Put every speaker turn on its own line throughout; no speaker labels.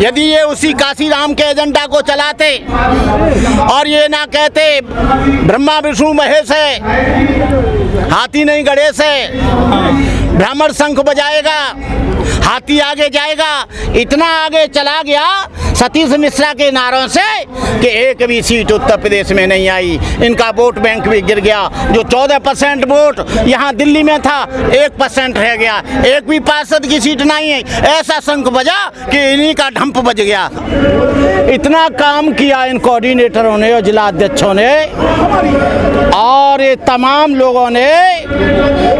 यदि ये उसी काशीराम के एजेंडा को चलाते और ये ना कहते ब्रह्मा विष्णु महेश है, हाथी नहीं गणेश है, ब्राह्मण शंख बजाएगा, हाथी आगे जाएगा, इतना आगे चला गया सतीश मिश्रा के नारों से कि एक भी सीट उत्तर प्रदेश में नहीं आई। इनका वोट बैंक भी गिर गया। जो 14% वोट यहाँ दिल्ली में था 1% रह गया। एक भी पार्षद की सीट नहीं है। ऐसा शंख बजा कि इन्हीं का ढंप बज गया। इतना काम किया इन कोऑर्डिनेटरों ने और जिला अध्यक्षों ने और ये तमाम लोगों ने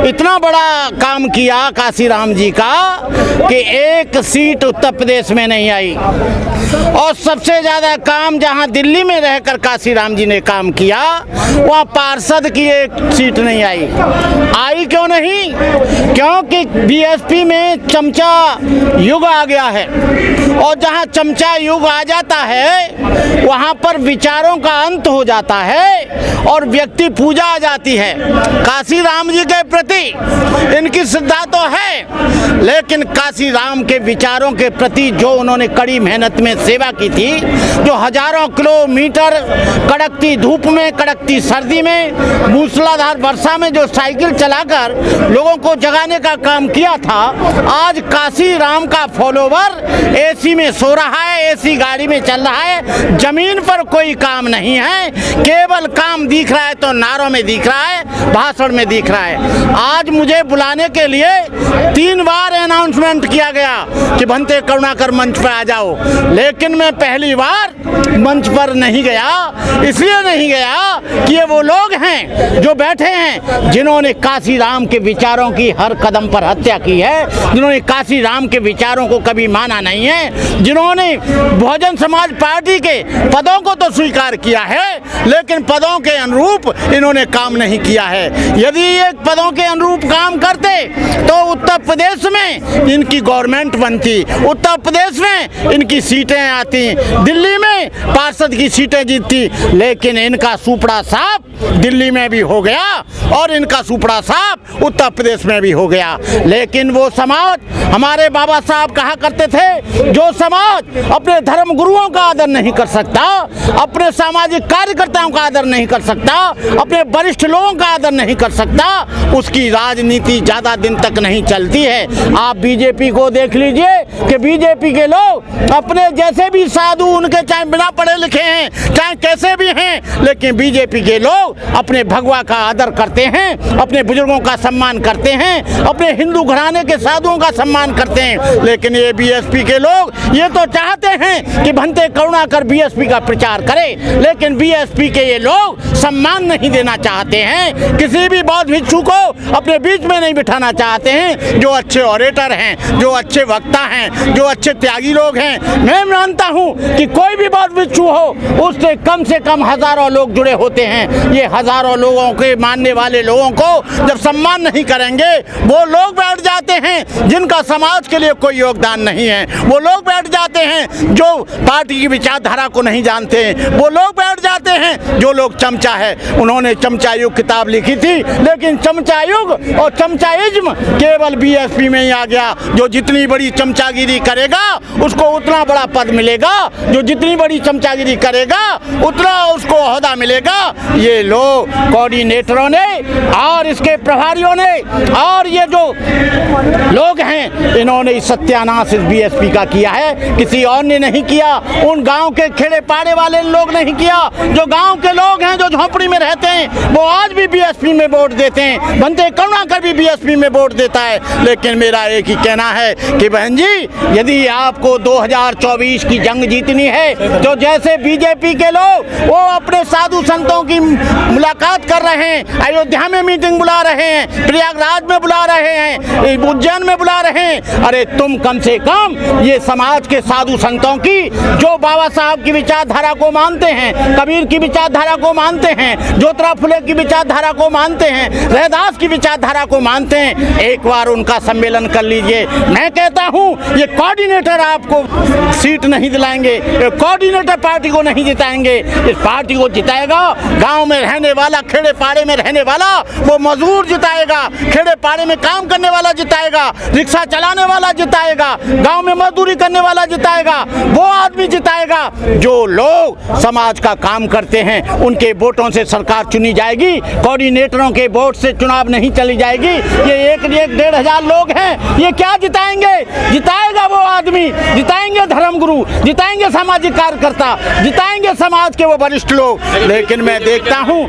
इतना बड़ा काम किया काशीराम जी का कि एक सीट उत्तर प्रदेश में नहीं आई। और सबसे ज़्यादा काम जहां दिल्ली में रहकर काशीराम जी ने काम किया वहाँ पार्षद की एक सीट नहीं आई। क्यों नहीं? क्योंकि बीएसपी में चमचा युग आ गया है और जहां चमचा युग आ जाता है वहां पर विचारों का अंत हो जाता है और व्यक्ति पूजा आ जाती है। काशीराम जी के प्रति इनकी श्रद्धा तो है, लेकिन काशीराम के विचारों के प्रति जो उन्होंने कड़ी मेहनत में सेवा की थी, जो हजारों किलोमीटर कड़कती धूप में, कड़कती सर्दी में, मूसलाधार वर्षा में जो साइकिल चलाकर लोगों को जगाने का काम किया था, आज काशीराम का फॉलोवर एसी में सो रहा है, एसी गाड़ी में चल रहा है, जमीन पर कोई काम नहीं है। केवल काम दिख रहा है तो नारों में दिख रहा है, भाषण में दिख रहा है। आज मुझे बुलाने के लिए 3 बार अनाउंसमेंट किया गया कि भंते करुणाकर मंच पर आ जाओ, लेकिन मैं पहली बार मंच पर नहीं गया। इसलिए नहीं गया कि ये वो लोग हैं जो बैठे हैं जिन्होंने काशीराम के विचारों की हर कदम पर हत्या की है, जिन्होंने काशीराम के विचारों को कभी माना नहीं है, जिन्होंने बहुजन समाज पार्टी के पदों को तो स्वीकार किया है लेकिन पदों के अनुरूप इन्होंने काम नहीं किया है। यदि ये पदों के अनुरूप काम करते तो उत्तर प्रदेश में इनकी गवर्नमेंट बनती, उत्तर प्रदेश में इनकी सीटें आती, दिल्ली में पार्षद की सीटें जीतती, लेकिन इनका सुपड़ा साफ दिल्ली में भी हो गया और इनका सुपड़ा साफ उत्तर प्रदेश में भी हो गया। लेकिन वो समाज, हमारे बाबा साहब कहा करते थे, जो समाज अपने धर्म गुरुओं का आदर नहीं कर सकता, अपने सामाजिक कार्यकर्ताओं का आदर नहीं कर सकता, अपने वरिष्ठ लोगों का आदर नहीं कर सकता, उसकी राजनीति ज़्यादा दिन तक नहीं चलती है। आप बीजेपी को देख लीजिए कि बीजेपी के लोग अपने जैसे भी साधु, उनके चाहे बिना पढ़े लिखे हैं, चाहे कैसे भी हैं, लेकिन बीजेपी के लोग अपने भगवा का आदर करते हैं, अपने बुजुर्गों का सम्मान करते हैं, अपने हिंदू घराने के साधुओं का सम्मान करते हैं। लेकिन ये बीएसपी के लोग ये तो चाहते हैं कि भंते करुणाकर बीएसपी का प्रचार करे, लेकिन बीएसपी के ये लोग सम्मान नहीं देना चाहते हैं, किसी भी बौद्ध भिक्षु को अपने बीच में नहीं बिठाना चाहते हैं। जो अच्छे ऑरेटर हैं, जो अच्छे वक्ता हैं, जो अच्छे त्यागी लोग हैं, मैं मानता हूँ कि कोई भी बौद्ध भिक्षु हो उससे कम हजारों लोग जुड़े होते हैं। ये हजारों लोगों के मानने वाले लोगों को जब सम्मान नहीं करेंगे, वो लोग बैठ जाते हैं जिनका समाज के लिए कोई योगदान नहीं है, वो लोग बैठ जाते हैं जो पार्टी की विचारधारा को नहीं जानते हैं, वो लोग बैठ जाते हैं जो लोग चमचा है। उन्होंने चमचा युग किताब लिखी थी, लेकिन चमचा युग और चमचाइज्म केवल बीएसपी में ही आ गया। जो जितनी बड़ी चमचागिरी करेगा उसको उतना बड़ा पद मिलेगा, जो जितनी बड़ी चमचागिरी करेगा उतना उसको ओहदा मिलेगा। ये लोग कोऑर्डिनेटरों ने और इसके प्रभारियों ने और ये जो लोग हैं, इन्होंने सत्यानाश इस बीएसपी का किया है, किसी और ने नहीं किया। उन गांव के खेड़े पाड़े वाले लोग नहीं किया। जो गांव के लोग हैं, जो झोपड़ी में रहते हैं, वो आज भी बीएसपी में वोट देते हैं। भंते करुणाकर भी बीएसपी में वोट देता है। लेकिन मेरा एक ही कहना है कि बहन जी, यदि आपको 2024 की जंग जीतनी है तो जैसे बीजेपी के लोग वो अपने साधु संतों की मुलाकात कर रहे हैं, अयोध्या में मीटिंग बुला रहे हैं, प्रयागराज में बुला रहे हैं, उज्जैन में बुला रहे हैं, अरे तुम कम से कम ये समाज के साधु संतों की, जो बाबा साहब की विचारधारा को मानते हैं, कबीर की विचारधारा को मानते हैं, ज्योतिराव फुले की विचारधारा को मानते हैं, रैदास की विचारधारा को मानते हैं, एक बार उनका सम्मेलन कर लीजिए। मैं कहता हूँ ये कोऑर्डिनेटर आपको सीट नहीं दिलाएंगे, कोऑर्डिनेटर पार्टी को नहीं जिताएंगे। इस पार्टी को जिताएगा गांव में रहने वाला, खेड़े पाड़े में रहने वाला वो मजदूर जिताएगा, खेड़े पाड़े में काम करने वाला जिताएगा, रिक्शा चलाने वाला जिताएगा, गांव में मजदूरी करने वाला जिताएगा, वो आदमी जिताएगा। जो लोग समाज का काम करते हैं उनके वोटों से सरकार चुनी जाएगी, कोऑर्डिनेटरों के वोट से चुनाव नहीं चली जाएगी। ये एक 1,500 लोग हैं, ये क्या जिताएंगे? जिताएगा वो आदमी, जिताएंगे धर्मगुरु, जिताएंगे सामाजिक कार्यकर्ता, जिताएंगे समाज के वो वरिष्ठ लोग। लेकिन मैं देखता हूँ,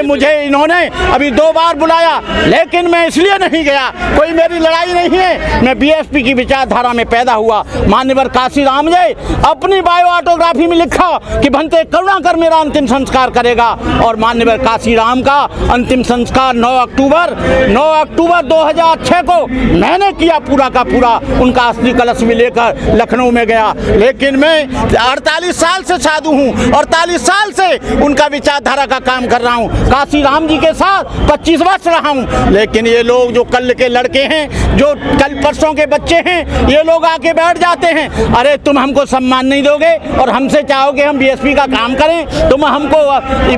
मुझे इन्होंने अभी 2 बार बुलाया, लेकिन मैं इसलिए नहीं गया, कोई मेरी लड़ाई नहीं है। मैं बीएसपी की विचारधारा में पैदा हुआ। मान्यवर काशीराम जी अपनी बायो ऑटोग्राफी में लिखा कि भंते करुणाकर मेरा अंतिम संस्कार करेगा, और मान्यवर काशीराम का अंतिम संस्कार 9 अक्टूबर 2006 को मैंने किया, पूरा का पूरा उनका अस्थि कलश में लेकर लखनऊ में गया। लेकिन मैं 48 साल से साधु हूँ, 48 साल से उनका विचारधारा का काम कर रहा हूँ। काशीराम जी के साथ 25 वर्ष रहा हूँ। लेकिन ये लोग जो कल के लड़के हैं, जो कल परसों के बच्चे हैं, ये लोग आके बैठ जाते हैं, अरे तुम हमको सम्मान नहीं दोगे और हमसे चाहोगे हम बीएसपी का काम करें, तुम हमको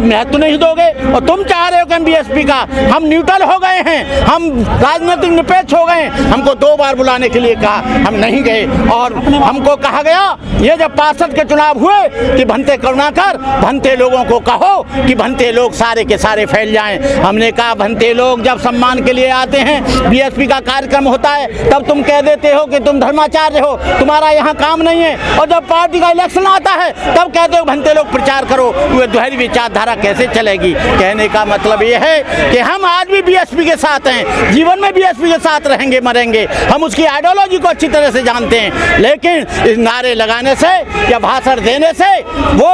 महत्व नहीं दोगे, और तुम चाह रहे हो कि हम बीएसपी का, हम न्यूट्रल हो गए हैं, हम राजनीतिक निरपेक्ष हो गए। हमको 2 बार बुलाने के लिए कहा, हम नहीं गए, और हमको कहा गया ये जब 65 के चुनाव हुए कि भंते करुणाकर, भंते लोगों को कहो कि भंते लोग सारे के सारे फैल जाएं। हमने कहा भंते लोग जब सम्मान के लिए आते हैं, बीएसपी का कार्यक्रम होता है, तब तुम कह देते हो कि तुम धर्माचार्य हो, तुम्हारा यहाँ काम नहीं है, और जब पार्टी का इलेक्शन आता है तब कहते हो भंते लोग प्रचार करो। ये दोहरी विचारधारा कैसे चलेगी? कहने का मतलब ये है कि हम आज भी बीएसपी के साथ हैं, जीवन में बीएसपी के साथ रहेंगे, मरेंगे। हम उसकी आइडियोलॉजी को अच्छी तरह से जानते हैं, लेकिन इस नारे लगाने से या भाषण देने से वो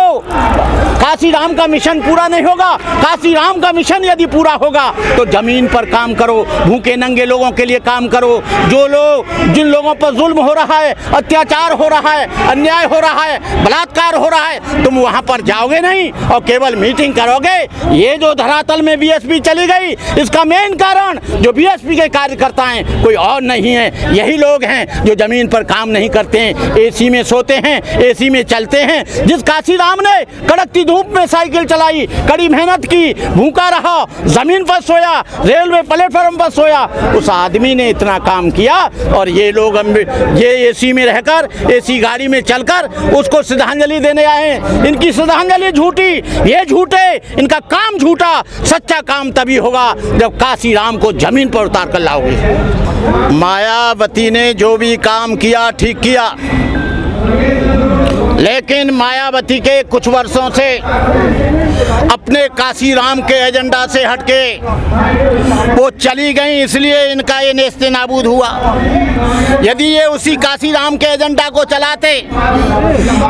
काशीराम का मिशन पूरा नहीं होगा। काशीराम का मिशन यदि पूरा होगा तो जमीन पर काम करो, भूखे नंगे लोगों के लिए काम करो, जिन लोगों पर जुल्म हो रहा है, अत्याचार हो रहा है, अन्याय हो रहा है, बलात्कार हो रहा है, तुम वहां पर जाओगे नहीं और केवल मीटिंग करोगे। ये जो धरातल में बीएसपी चली गई, इसका मेन कारण जो बीएसपी के कार्यकर्ता हैं, कोई और नहीं है, यही लोग हैं जो जमीन पर काम नहीं करते हैं, एसी में सोते हैं, एसी में चलते हैं। जिस काशीराम ने कड़कती धूप में साइकिल चलाई, कड़ी मेहनत की, भूखा रहा, जमीन पर सोया, रेलवे प्लेटफॉर्म पर सोया, उस आदमी ने इतना काम किया, और ये लोग ये एसी में रहकर, एसी गाड़ी में चलकर उसको श्रद्धांजलि देने आए हैं। इनकी श्रद्धांजलि झूठी, ये झूठे, इनका काम झूठा। सच्चा काम तभी होगा जब काशीराम को जमीन पर उतार कर लाओगे। मायावती ने जो भी काम किया ठीक किया, लेकिन मायावती के कुछ वर्षों से अपने काशीराम के एजेंडा से हटके वो चली गई, इसलिए इनका ये नेस्ते नाबूद हुआ। यदि ये उसी काशीराम के एजेंडा को चलाते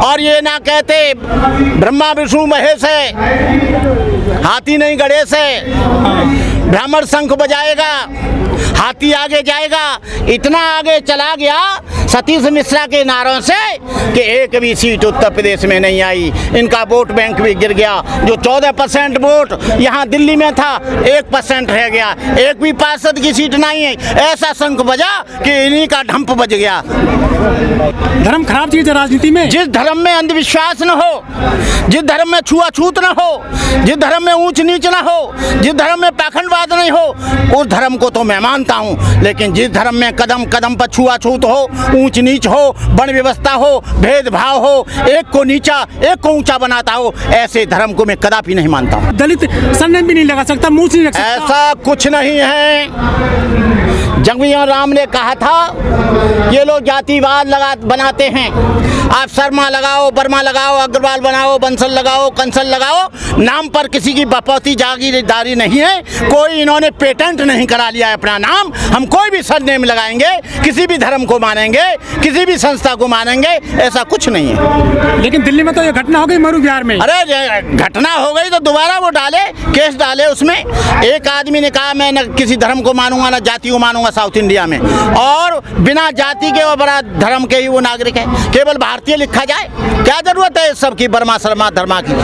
और ये ना कहते ब्रह्मा विष्णु महेश है, हाथी नहीं गणेश है, ब्राह्मण शंख बजाएगा, हाथी आगे जाएगा, इतना आगे चला गया सतीश मिश्रा के नारों से कि एक भी सीट उत्तर प्रदेश में नहीं आई। इनका वोट बैंक भी गिर गया। जो 14% वोट यहाँ दिल्ली में था, 1% रह गया, एक भी पार्षद की सीट नहीं है। ऐसा शंख बजा कि इन्हीं का ढंप बज गया।
धर्म खराब चीज है राजनीति में।
जिस धर्म में अंधविश्वास न हो, जिस धर्म में छुआछूत न हो, जिस धर्म में ऊंच नीच न हो, जिस धर्म में पाखंडवाद नहीं हो, उस धर्म को तो मैं मानता हूँ। लेकिन जिस धर्म में कदम कदम पर छुआछूत हो, ऊंच नीच हो, वर्ण व्यवस्था हो, भेदभाव हो, एक को नीचा एक को ऊंचा बनाता हो, ऐसे धर्म को मैं कदापि नहीं मानता हूँ।
दलित संरक्षण भी नहीं लगा सकता, मूछ नहीं रख सकता।
ऐसा कुछ नहीं है। जंगवीर राम ने कहा था ये लोग जातिवाद बनाते हैं, आप शर्मा लगाओ, वर्मा लगाओ, अग्रवाल बनाओ, बंसल लगाओ, कंसल लगाओ, नाम पर किसी की बपौती जागीरदारी नहीं है। कोई इन्होंने पेटेंट नहीं करा लिया है अपना नाम। हम कोई भी सरनेम लगाएंगे, किसी भी धर्म को मानेंगे, किसी भी संस्था को मानेंगे, ऐसा कुछ नहीं है।
लेकिन दिल्ली में तो ये घटना हो गई मरु बिहार में।
अरे घटना हो गई तो दोबारा वो डाले, केस डाले उसमें। एक आदमी ने कहा मैं न किसी धर्म को मानूंगा, न जाति को मानूंगा साउथ इंडिया में, और बिना जाति के और बड़ा धर्म के ही वो नागरिक है। केवल भारतीय लिखा जाए, क्या जरूरत है सबकी वर्मा शर्मा धर्मा की।